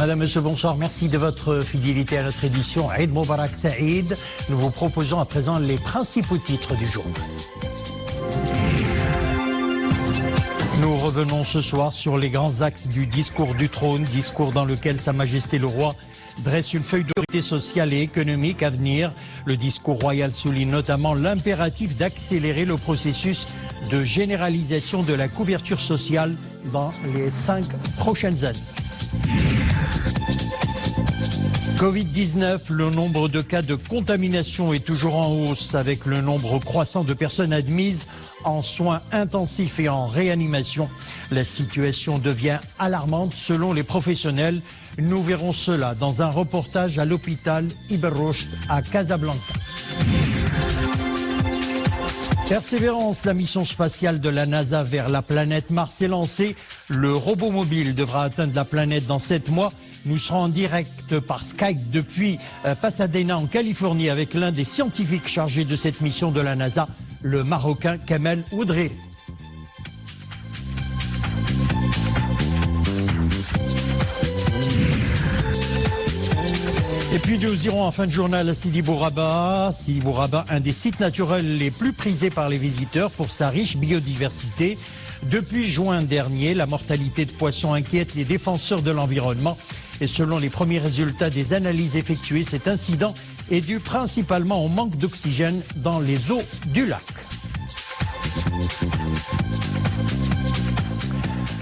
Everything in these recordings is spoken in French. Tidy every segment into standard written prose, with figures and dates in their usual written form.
Madame, Monsieur, bonsoir. Merci de votre fidélité à notre édition. Eid Moubarak Saïd. Nous vous proposons à présent les principaux titres du jour. Nous revenons ce soir sur les grands axes du discours du trône, discours dans lequel Sa Majesté le Roi dresse une feuille de priorité sociale et économique à venir. Le discours royal souligne notamment l'impératif d'accélérer le processus de généralisation de la couverture sociale dans les 5 prochaines années. Covid-19, le nombre de cas de contamination est toujours en hausse avec le nombre croissant de personnes admises en soins intensifs et en réanimation. La situation devient alarmante selon les professionnels. Nous verrons cela dans un reportage à l'hôpital Ibn Rushd à Casablanca. Persévérance, la mission spatiale de la NASA vers la planète Mars est lancée. Le robot mobile devra atteindre la planète dans 7 mois. Nous serons en direct par Skype depuis Pasadena en Californie avec l'un des scientifiques chargés de cette mission de la NASA, le Marocain Kamel Oudré. Et puis nous irons en fin de journal à Sidi Bou Raba. Sidi Bou Raba, un des sites naturels les plus prisés par les visiteurs pour sa riche biodiversité. Depuis juin dernier, la mortalité de poissons inquiète les défenseurs de l'environnement. Et selon les premiers résultats des analyses effectuées, cet incident est dû principalement au manque d'oxygène dans les eaux du lac.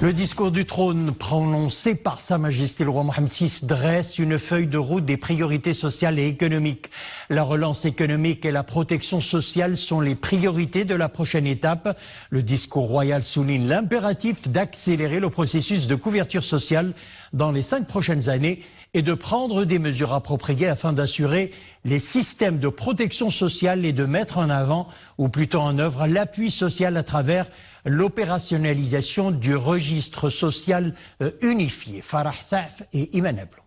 Le discours du trône prononcé par Sa Majesté le Roi Mohammed VI dresse une feuille de route des priorités sociales et économiques. La relance économique et la protection sociale sont les priorités de la prochaine étape. Le discours royal souligne l'impératif d'accélérer le processus de couverture sociale dans les 5 prochaines années et de prendre des mesures appropriées afin d'assurer les systèmes de protection sociale et de mettre en avant, ou plutôt en œuvre, l'appui social à travers l'opérationnalisation du registre social unifié. Farah Saaf et Iman Ablo.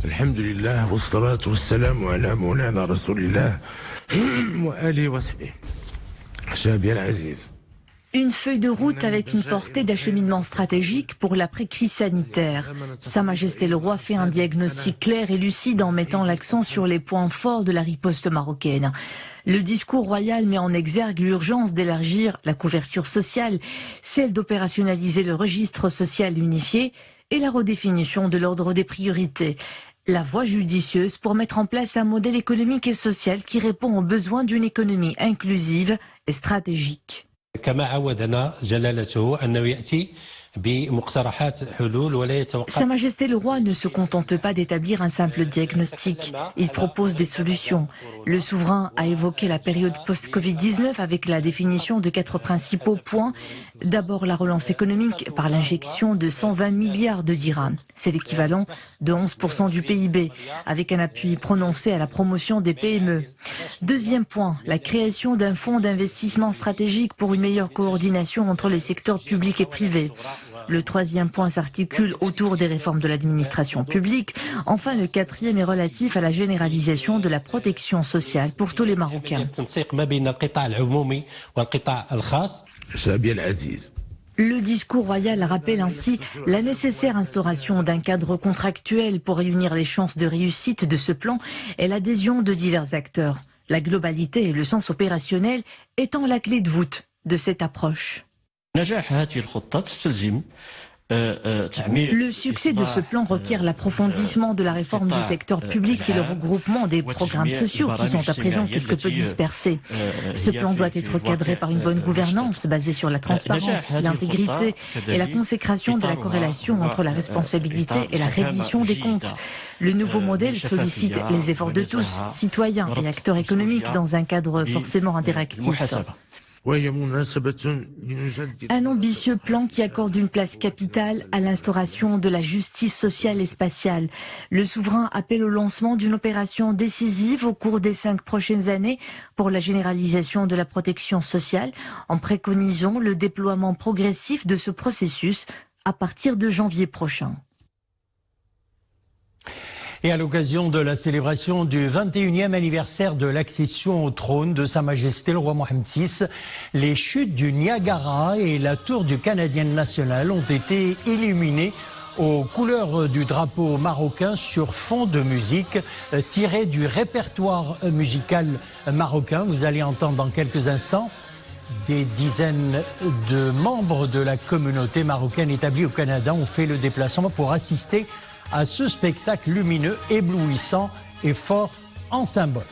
Alhamdulillah, wassalatu wassalamu ala moulana rasoulillah wa alihi wa sahbihi. Shabi al-Aziz. Une feuille de route avec une portée d'acheminement stratégique pour l'après-crise sanitaire. Sa Majesté le Roi fait un diagnostic clair et lucide en mettant l'accent sur les points forts de la riposte marocaine. Le discours royal met en exergue l'urgence d'élargir la couverture sociale, celle d'opérationnaliser le registre social unifié et la redéfinition de l'ordre des priorités. La voie judicieuse pour mettre en place un modèle économique et social qui répond aux besoins d'une économie inclusive et stratégique. كما عودنا جلالته أنه يأتي بمقترحات حلول ولا يتوقف. Sa Majesté le Roi ne se contente pas d'établir un simple diagnostic. Il propose des solutions. Le souverain a évoqué la période post-Covid-19 avec la définition de 4 principaux points. D'abord, la relance économique par l'injection de 120 milliards de dirhams. C'est l'équivalent de 11% du PIB, avec un appui prononcé à la promotion des PME. Deuxième point, la création d'un fonds d'investissement stratégique pour une meilleure coordination entre les secteurs publics et privés. Le troisième point s'articule autour des réformes de l'administration publique. Enfin, le quatrième est relatif à la généralisation de la protection sociale pour tous les Marocains. Le discours royal rappelle ainsi la nécessaire instauration d'un cadre contractuel pour réunir les chances de réussite de ce plan et l'adhésion de divers acteurs. La globalité et le sens opérationnel étant la clé de voûte de cette approche. Le succès de ce plan requiert l'approfondissement de la réforme du secteur public et le regroupement des programmes sociaux qui sont à présent quelque peu dispersés. Ce plan doit être cadré par une bonne gouvernance basée sur la transparence, l'intégrité et la consécration de la corrélation entre la responsabilité et la reddition des comptes. Le nouveau modèle sollicite les efforts de tous, citoyens et acteurs économiques dans un cadre forcément interactif. Un ambitieux plan qui accorde une place capitale à l'instauration de la justice sociale et spatiale. Le souverain appelle au lancement d'une opération décisive au cours des 5 prochaines années pour la généralisation de la protection sociale, en préconisant le déploiement progressif de ce processus à partir de janvier prochain. Et à l'occasion de la célébration du 21e anniversaire de l'accession au trône de Sa Majesté le Roi Mohammed VI, les chutes du Niagara et la tour du Canadien National ont été illuminées aux couleurs du drapeau marocain sur fond de musique tiré du répertoire musical marocain. Vous allez entendre dans quelques instants des dizaines de membres de la communauté marocaine établie au Canada ont fait le déplacement pour assister à ce spectacle lumineux, éblouissant et fort en symbole.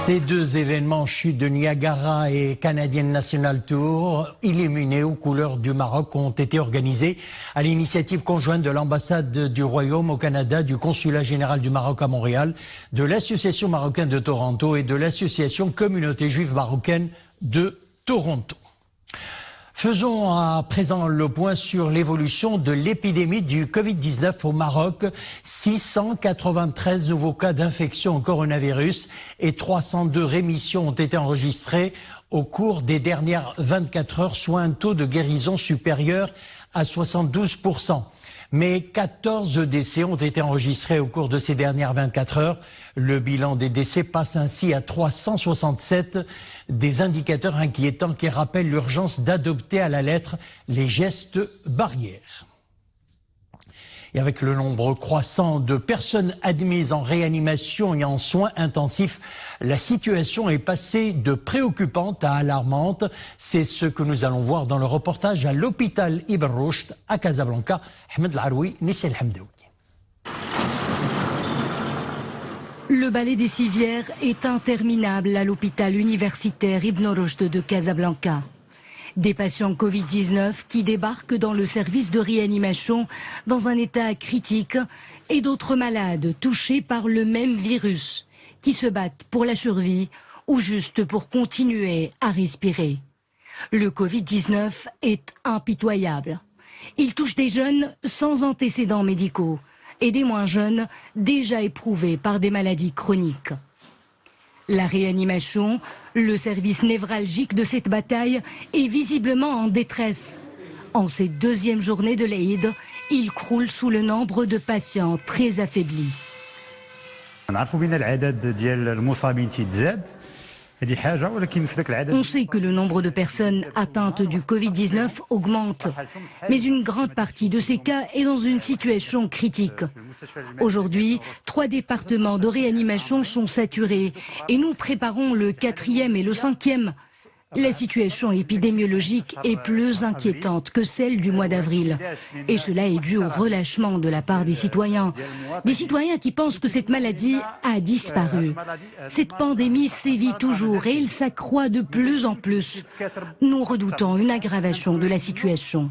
Ces deux événements, chute de Niagara et Canadian National Tour, illuminés aux couleurs du Maroc, ont été organisés à l'initiative conjointe de l'ambassade du Royaume au Canada, du Consulat général du Maroc à Montréal, de l'Association marocaine de Toronto et de l'Association Communauté juive marocaine de Toronto. Faisons à présent le point sur l'évolution de l'épidémie du Covid-19 au Maroc. 693 nouveaux cas d'infection au coronavirus et 302 rémissions ont été enregistrés au cours des dernières 24 heures, soit un taux de guérison supérieur à 72%. Mais 14 décès ont été enregistrés au cours de ces dernières 24 heures. Le bilan des décès passe ainsi à 367, des indicateurs inquiétants qui rappellent l'urgence d'adopter à la lettre les gestes barrières. Et avec le nombre croissant de personnes admises en réanimation et en soins intensifs, la situation est passée de préoccupante à alarmante. C'est ce que nous allons voir dans le reportage à l'hôpital Ibn Rushd à Casablanca. Ahmed Laroui, Nissé El Hamdaoui. Le balai des civières est interminable à l'hôpital universitaire Ibn Rushd de Casablanca. Des patients Covid-19 qui débarquent dans le service de réanimation dans un état critique et d'autres malades touchés par le même virus qui se battent pour la survie ou juste pour continuer à respirer. Le Covid-19 est impitoyable. Il touche des jeunes sans antécédents médicaux et des moins jeunes déjà éprouvés par des maladies chroniques. La réanimation, le service névralgique de cette bataille, est visiblement en détresse. En ces deuxièmes journées de l'Aïd, il croule sous le nombre de patients très affaiblis. On sait que le nombre de personnes atteintes du Covid-19 augmente, mais une grande partie de ces cas est dans une situation critique. Aujourd'hui, 3 départements de réanimation sont saturés et nous préparons le 4e et le 5e. La situation épidémiologique est plus inquiétante que celle du mois d'avril. Et cela est dû au relâchement de la part des citoyens. Des citoyens qui pensent que cette maladie a disparu. Cette pandémie sévit toujours et elle s'accroît de plus en plus. Nous redoutons une aggravation de la situation.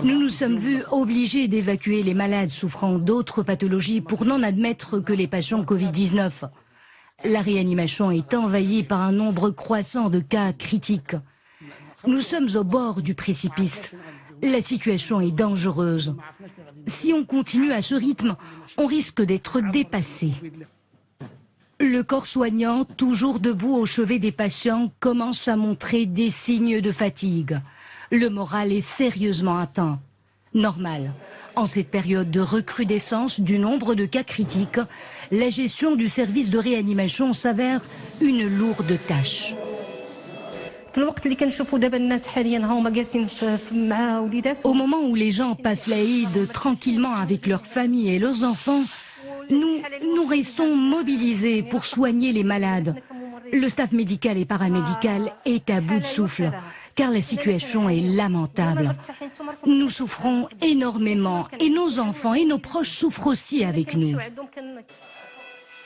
Nous nous sommes vus obligés d'évacuer les malades souffrant d'autres pathologies pour n'en admettre que les patients Covid-19. La réanimation est envahie par un nombre croissant de cas critiques. Nous sommes au bord du précipice. La situation est dangereuse. Si on continue à ce rythme, on risque d'être dépassé. Le corps soignant, toujours debout au chevet des patients, commence à montrer des signes de fatigue. Le moral est sérieusement atteint. Normal. En cette période de recrudescence du nombre de cas critiques, la gestion du service de réanimation s'avère une lourde tâche. Au moment où les gens passent l'Aïd tranquillement avec leurs familles et leurs enfants, nous restons mobilisés pour soigner les malades. Le staff médical et paramédical est à bout de souffle, car la situation est lamentable. Nous souffrons énormément et nos enfants et nos proches souffrent aussi avec nous.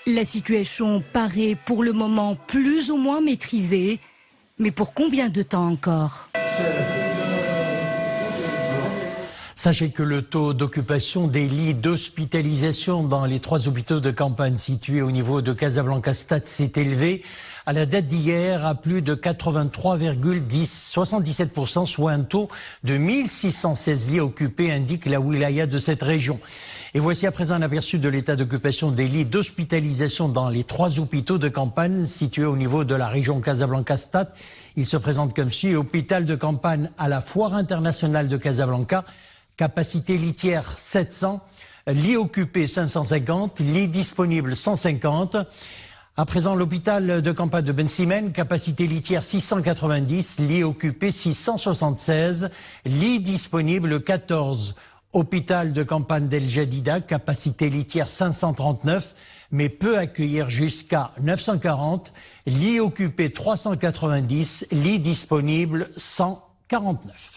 La situation paraît pour le moment plus ou moins maîtrisée, mais pour combien de temps encore ? Sachez que le taux d'occupation des lits d'hospitalisation dans les 3 hôpitaux de campagne situés au niveau de Casablanca-Stade s'est élevé à la date d'hier à plus de 83,77%, soit un taux de 1616 lits occupés, indique la wilaya de cette région. Et voici à présent un aperçu de l'état d'occupation des lits d'hospitalisation dans les 3 hôpitaux de campagne situés au niveau de la région Casablanca-Stade. Il se présente comme suit: hôpital de campagne à la Foire internationale de Casablanca, capacité litière 700, lits occupés 550, lits disponibles 150. À présent, l'hôpital de campagne de Ben Simen, capacité litière 690, lits occupés 676, lits disponibles 14. Hôpital de campagne d'El Jadida, capacité litière 539, mais peut accueillir jusqu'à 940, lits occupés 390, lits disponibles 149.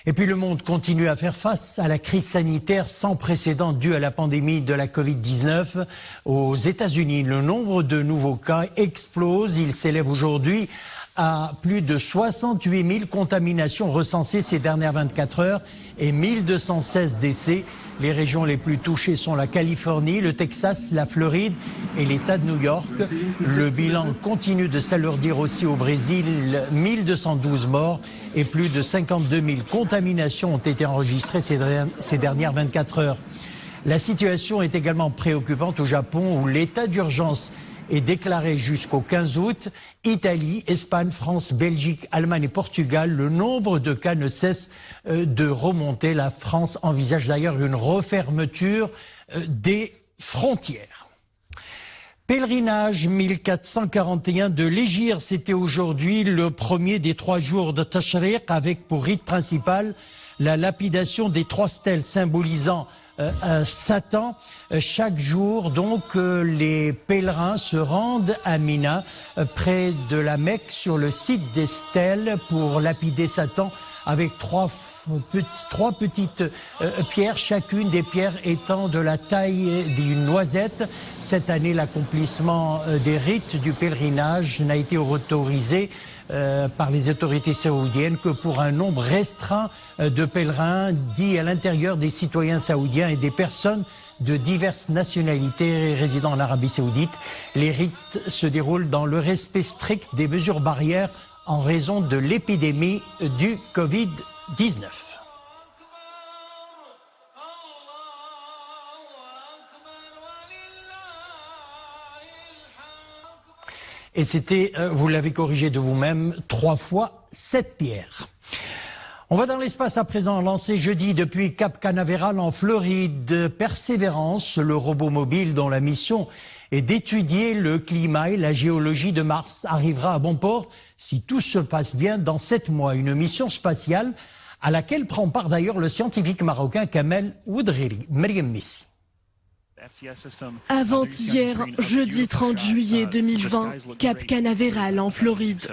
Et puis le monde continue à faire face à la crise sanitaire sans précédent due à la pandémie de la Covid-19. Aux États-Unis, le nombre de nouveaux cas explose. Il s'élève aujourd'hui à plus de 68 000 contaminations recensées ces dernières 24 heures et 1216 décès. Les régions les plus touchées sont la Californie, le Texas, la Floride et l'État de New York. Le bilan continue de s'alourdir aussi au Brésil, 1212 morts et plus de 52 000 contaminations ont été enregistrées ces dernières 24 heures. La situation est également préoccupante au Japon où l'état d'urgence est déclaré jusqu'au 15 août. Italie, Espagne, France, Belgique, Allemagne et Portugal, le nombre de cas ne cesse de remonter. La France envisage d'ailleurs une refermeture des frontières. Pèlerinage 1441 de l'Hégire, c'était aujourd'hui le premier des 3 jours de Tashriq avec pour rite principal la lapidation des 3 stèles symbolisant Satan. Chaque jour, donc, les pèlerins se rendent à Mina, près de la Mecque, sur le site des stèles pour lapider Satan avec trois petites pierres, chacune des pierres étant de la taille d'une noisette. Cette année, l'accomplissement des rites du pèlerinage n'a été autorisé par les autorités saoudiennes que pour un nombre restreint de pèlerins dits à l'intérieur des citoyens saoudiens et des personnes de diverses nationalités résidant en Arabie Saoudite. Les rites se déroulent dans le respect strict des mesures barrières en raison de l'épidémie du Covid-19. Et c'était, vous l'avez corrigé de vous-même, 3 fois 7 pierres. On va dans l'espace à présent, lancé jeudi depuis Cap Canaveral en Floride. Persévérance, le robot mobile dont la mission est d'étudier le climat et la géologie de Mars, arrivera à bon port si tout se passe bien dans 7 mois. Une mission spatiale à laquelle prend part d'ailleurs le scientifique marocain Kamel Ouedriri. Myriam Messi. Avant-hier, jeudi 30 juillet 2020, Cap Canaveral en Floride.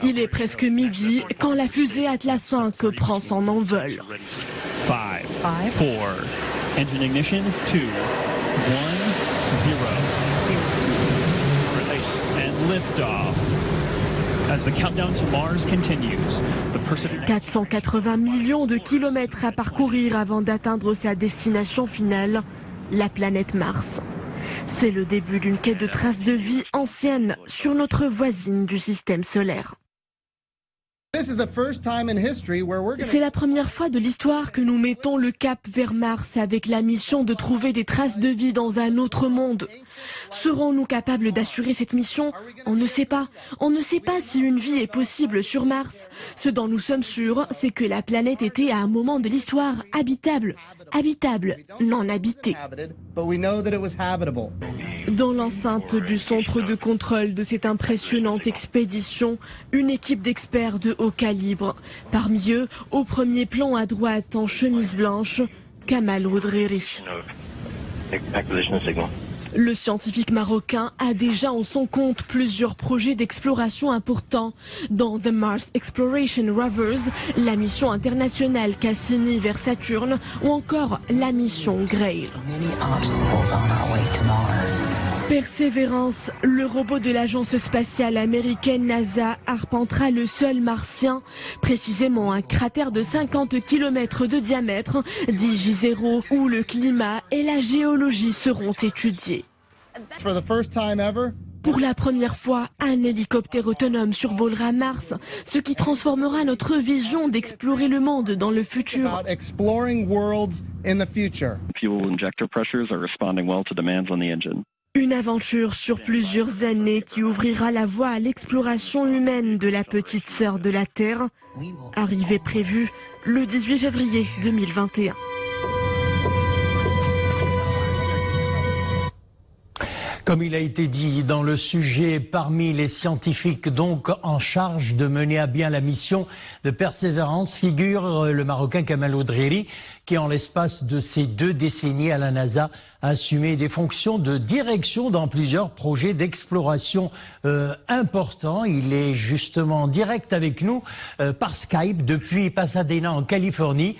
Il est presque midi quand la fusée Atlas 5 prend son envol. 5, 4, engine ignition, 2, 1, 0. And liftoff. As the countdown to Mars continues, 480 millions de kilomètres à parcourir avant d'atteindre sa destination finale, la planète Mars. C'est le début d'une quête de traces de vie ancienne sur notre voisine du système solaire. C'est la première fois de l'histoire que nous mettons le cap vers Mars avec la mission de trouver des traces de vie dans un autre monde. Serons-nous capables d'assurer cette mission? On ne sait pas. On ne sait pas si une vie est possible sur Mars. Ce dont nous sommes sûrs, c'est que la planète était à un moment de l'histoire habitable. Habitable, non habitée. Dans l'enceinte du centre de contrôle de cette impressionnante expédition, une équipe d'experts de haut calibre. Parmi eux, au premier plan à droite en chemise blanche, Kamel Ouedriri. Le scientifique marocain a déjà en son compte plusieurs projets d'exploration importants, dont The Mars Exploration Rovers, la mission internationale Cassini vers Saturne, ou encore la mission Grail. Persévérance, le robot de l'agence spatiale américaine NASA arpentera le sol martien, précisément un cratère de 50 km de diamètre, dit J0, où le climat et la géologie seront étudiés. Pour la première fois, un hélicoptère autonome survolera Mars, ce qui transformera notre vision d'explorer le monde dans le futur. Fuel injector pressures are responding well to demands on the engine. Une aventure sur plusieurs années qui ouvrira la voie à l'exploration humaine de la petite sœur de la Terre. Arrivée prévue le 18 février 2021. Comme il a été dit dans le sujet, parmi les scientifiques donc en charge de mener à bien la mission de Persévérance figure le Marocain Kamel Oudriri, qui en l'espace de ces 2 décennies à la NASA a assumé des fonctions de direction dans plusieurs projets d'exploration importants. Il est justement en direct avec nous par Skype depuis Pasadena en Californie.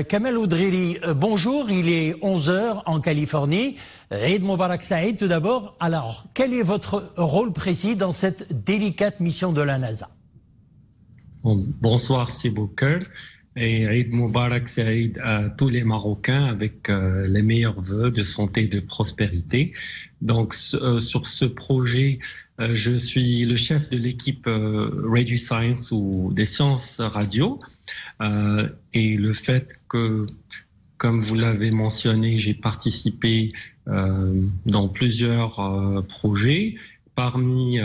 Kamel Oudriri, bonjour, il est 11h en Californie. Eid Mubarak Saïd tout d'abord. Alors, quel est votre rôle précis dans cette délicate mission de la NASA? Bonsoir Sibouker et Eid Mubarak Saïd à tous les Marocains avec les meilleurs vœux de santé et de prospérité. Donc sur ce projet, je suis le chef de l'équipe Radio Science ou des sciences radio et le fait que, comme vous l'avez mentionné, j'ai participé dans plusieurs projets. Parmi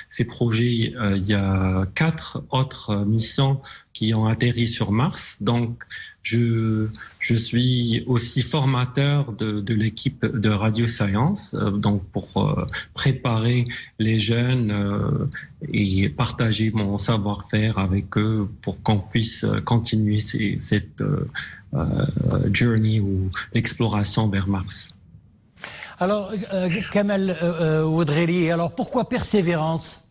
ces projets, il y a 4 autres missions qui ont atterri sur Mars. Donc, je suis aussi formateur de l'équipe de Radio Science, donc pour préparer les jeunes et partager mon savoir-faire avec eux pour qu'on puisse continuer cette journey ou exploration vers Mars. Alors, Kamel Oudriri, alors pourquoi Persévérance?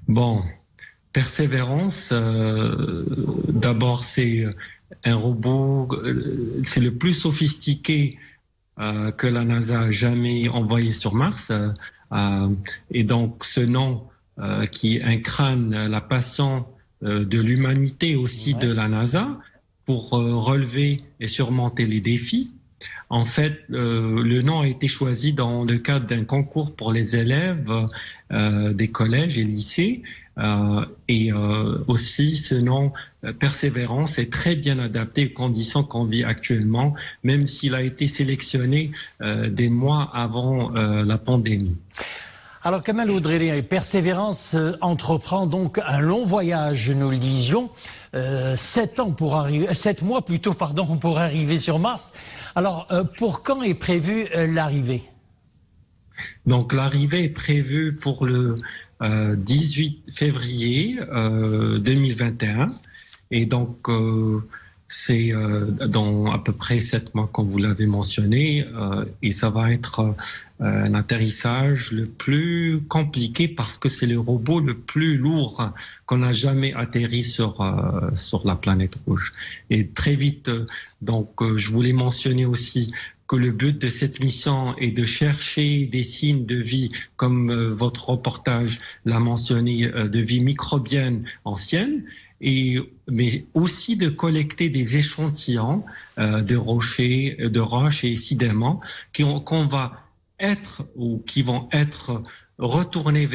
Bon, Persévérance, d'abord c'est un robot, c'est le plus sophistiqué que la NASA a jamais envoyé sur Mars. Et donc ce nom qui incarne la passion de l'humanité aussi de la NASA pour relever et surmonter les défis. En fait, le nom a été choisi dans le cadre d'un concours pour les élèves des collèges et lycées. Et aussi, ce nom Persévérance est très bien adapté aux conditions qu'on vit actuellement, même s'il a été sélectionné des mois avant la pandémie. Alors, Kamel Oudriri, Persévérance entreprend donc un long voyage, nous le disions, 7 mois plutôt, pour arriver sur Mars. Alors, pour quand est prévue l'arrivée? Donc, l'arrivée est prévue pour le 18 février 2021. Et donc, c'est dans à peu près 7 mois, comme vous l'avez mentionné, et ça va être un atterrissage le plus compliqué parce que c'est le robot le plus lourd qu'on a jamais atterri sur la planète rouge. Et très vite, donc, je voulais mentionner aussi que le but de cette mission est de chercher des signes de vie, comme votre reportage l'a mentionné, de vie microbienne ancienne, mais aussi de collecter des échantillons de roches et sédiments qui vont être retournés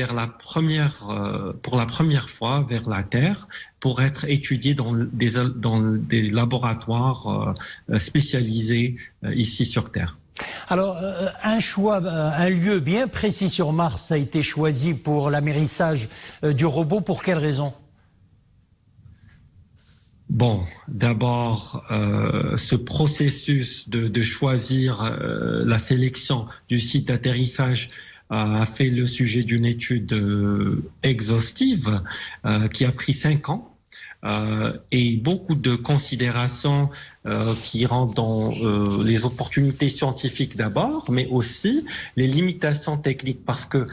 pour la première fois vers la Terre pour être étudiés dans des laboratoires spécialisés ici sur Terre. Alors, un lieu bien précis sur Mars a été choisi pour l'amérissage du robot. Pour quelle raison? Bon, d'abord, ce processus de choisir la sélection du site d'atterrissage a fait le sujet d'une étude exhaustive qui a pris 5 ans. Et beaucoup de considérations qui rentrent dans les opportunités scientifiques d'abord, mais aussi les limitations techniques parce que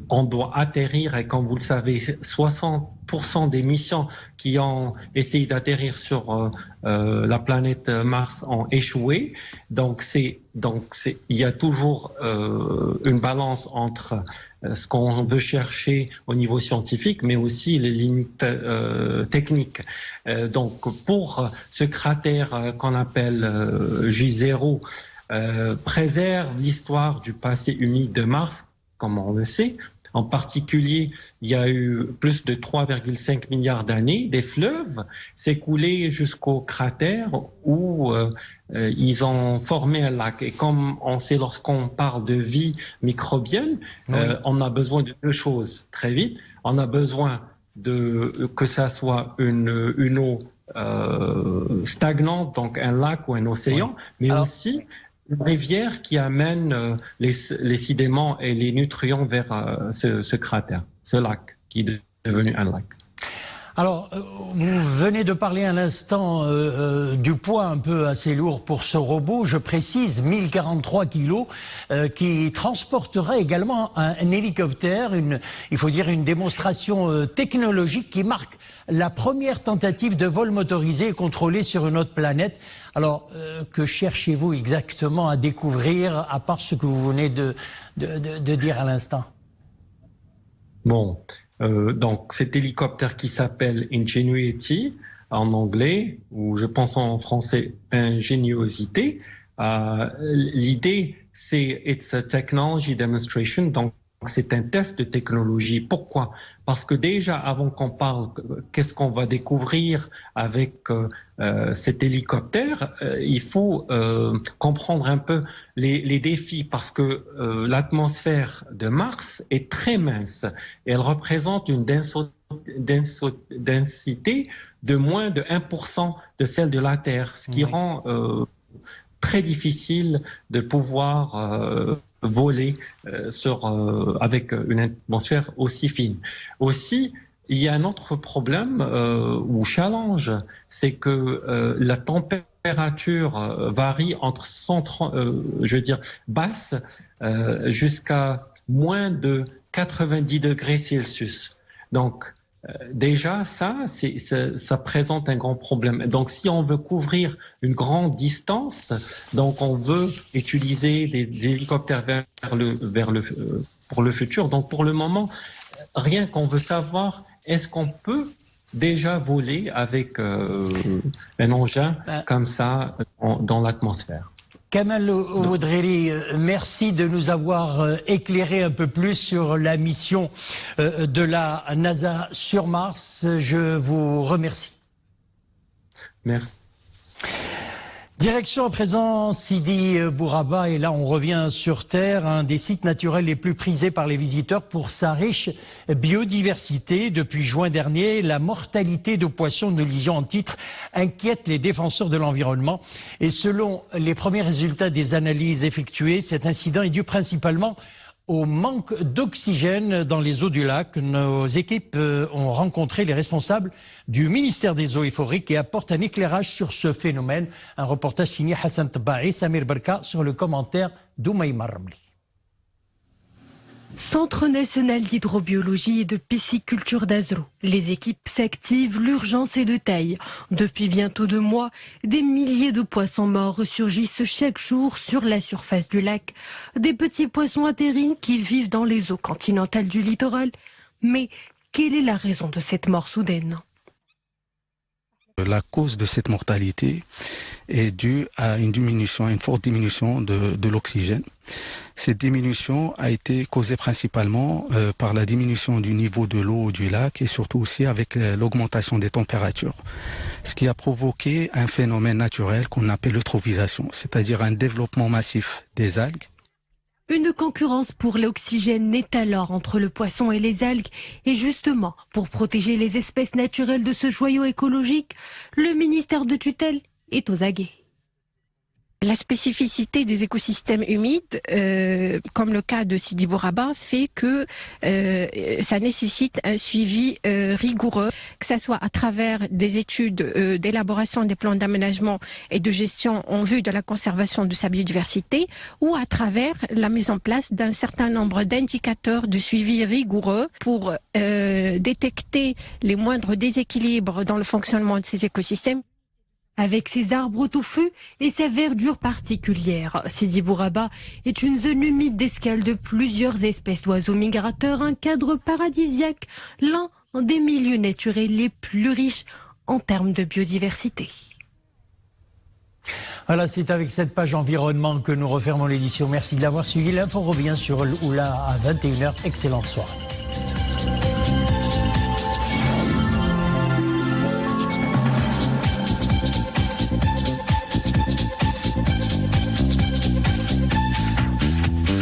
on doit atterrir et comme vous le savez, 60% des missions qui ont essayé d'atterrir sur la planète Mars ont échoué. Donc il y a toujours une balance entre ce qu'on veut chercher au niveau scientifique, mais aussi les limites techniques. Donc, pour ce cratère qu'on appelle J0, préserve l'histoire du passé humide de Mars, comme on le sait. En particulier, il y a eu plus de 3,5 milliards d'années, des fleuves s'écoulaient jusqu'au cratère où ils ont formé un lac. Et comme on sait, lorsqu'on parle de vie microbienne, on a besoin de 2 choses très vite. On a besoin que ça soit une eau stagnante, donc un lac ou un océan, mais aussi une rivière qui amène les sédiments et les nutriments vers ce cratère, ce lac qui est devenu un lac. Alors, vous venez de parler un instant du poids un peu assez lourd pour ce robot. Je précise, 1043 kilos, qui transporterait également un hélicoptère. Il faut dire une démonstration technologique qui marque la première tentative de vol motorisé et contrôlé sur une autre planète. Alors, que cherchez-vous exactement à découvrir, à part ce que vous venez de dire à l'instant? Bon. Donc cet hélicoptère qui s'appelle Ingenuity en anglais, ou je pense en français ingéniosité, l'idée c'est it's a technology demonstration, donc c'est un test de technologie. Pourquoi? Parce que déjà avant qu'on parle qu'est-ce qu'on va découvrir avec cet hélicoptère, il faut comprendre un peu les défis, parce que l'atmosphère de Mars est très mince et elle représente une densité de moins de 1% de celle de la Terre, ce qui rend très difficile de pouvoir voler avec une atmosphère aussi fine. Aussi, il y a un autre problème ou challenge, c'est que la température varie entre basse jusqu'à moins de 90 degrés Celsius. Donc, déjà, ça présente un grand problème. Donc, si on veut couvrir une grande distance, donc on veut utiliser des hélicoptères pour le futur. Donc, pour le moment, rien qu'on veut savoir, est-ce qu'on peut déjà voler avec un engin comme ça dans l'atmosphère? Kamal Ouedraoui, merci de nous avoir éclairé un peu plus sur la mission de la NASA sur Mars. Je vous remercie. Merci. Direction à présent Sidi Bouraba, et là on revient sur Terre, un des sites naturels les plus prisés par les visiteurs pour sa riche biodiversité. Depuis juin dernier, la mortalité de poissons, nous lisions en titre, inquiète les défenseurs de l'environnement. Et selon les premiers résultats des analyses effectuées, cet incident est dû principalement au manque d'oxygène dans les eaux du lac. Nos équipes ont rencontré les responsables du ministère des Eaux et Forêts qui apportent un éclairage sur ce phénomène. Un reportage signé Hassan Tabaï, Samir Barka, sur le commentaire d'Oumaïma Ramli. Centre national d'hydrobiologie et de pisciculture d'Azrou. Les équipes s'activent, l'urgence est de taille. Depuis bientôt 2 mois, des milliers de poissons morts ressurgissent chaque jour sur la surface du lac. Des petits poissons à terrine qui vivent dans les eaux continentales du littoral. Mais quelle est la raison de cette mort soudaine ? La cause de cette mortalité est due à une forte diminution de l'oxygène. Cette diminution a été causée principalement par la diminution du niveau de l'eau du lac et surtout aussi avec l'augmentation des températures, ce qui a provoqué un phénomène naturel qu'on appelle l'eutrophisation, c'est-à-dire un développement massif des algues. Une concurrence pour l'oxygène naît alors entre le poisson et les algues. Et justement, pour protéger les espèces naturelles de ce joyau écologique, le ministère de tutelle est aux aguets. La spécificité des écosystèmes humides, comme le cas de Sidi Bouraba, fait que ça nécessite un suivi rigoureux, que ce soit à travers des études d'élaboration des plans d'aménagement et de gestion en vue de la conservation de sa biodiversité, ou à travers la mise en place d'un certain nombre d'indicateurs de suivi rigoureux pour détecter les moindres déséquilibres dans le fonctionnement de ces écosystèmes. Avec ses arbres touffus et sa verdure particulière, Sidi Bouraba est une zone humide d'escale de plusieurs espèces d'oiseaux migrateurs, un cadre paradisiaque, l'un des milieux naturels les plus riches en termes de biodiversité. Voilà, c'est avec cette page environnement que nous refermons l'édition. Merci de l'avoir suivi. L'info revient sur Oula à 21h. Excellente soirée.